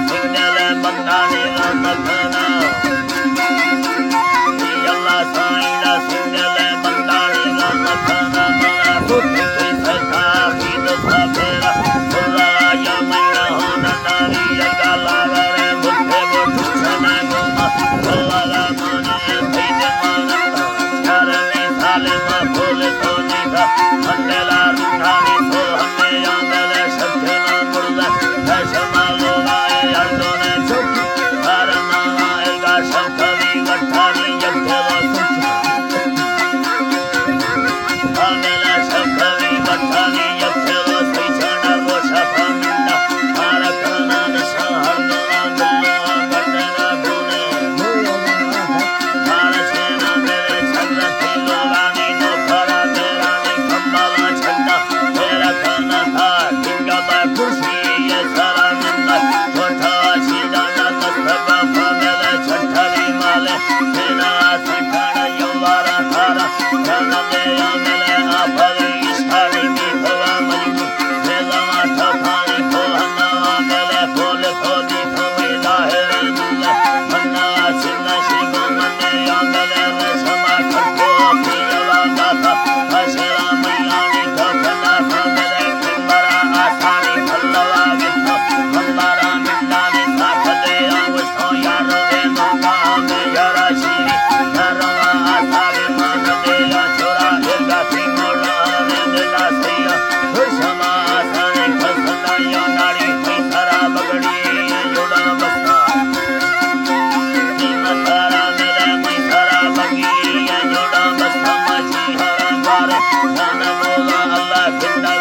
single Mandani मखना Yalla Sai single Mandani मखना मना सुखी सखा पीद सफेरा सुला या मैना होना नारी यगा लावरे मुझे मुझे छना गुमा सुला मने भीज मना चारने साले मा फूल तो निधा मंडला रुठानी तो हमें आंगले शब्दना मुर्ला दशमा लोगाए अर्दोने चुप हरना आएगा शंकरी गठानी यज्ञवा सुच आंगले शंकरी गठानी यज्ञवा सुचना रोशा फमिंदा आरकना निशा हरना गुल्ला गठना गुने भारसेना मेरे छंद लोगानी नो फरा तेरा ने खम्बाला छंदा मेरा खाना था टिंगा मैं खुशी ये सारा निंदा छोटा सीधा तस्तबा फामेले छठरी माले सेना संठाना यवारा थारा जानले आमेले आफरी इश्तारी की हवा मजबू मेला माथा पानी को हन्ना आमेले फूल खोदी थमी लाहरे दुल्ला मन्ना सिन्ना शिगो मन्ने आमेले रेशमा खटको पीला गाथा हशरा मैयानी खफना फामेले किंबरा आसानी फल्लवा वित्तो मंबारा मिंडानी साखले आवस्तो यारो वे नौका में यारा शीरी नरवा आसारी मानले या छोरा एगा सिंगोला ने दिला सिया हुशमा आसानी खसना या नारी की सरा बगड़ी जोड़ा बस्ता मसारा मेरे मैं सरा बगी जोड़ा बस्ता मची हरा बारे जान बोला अल्लाह जिंदा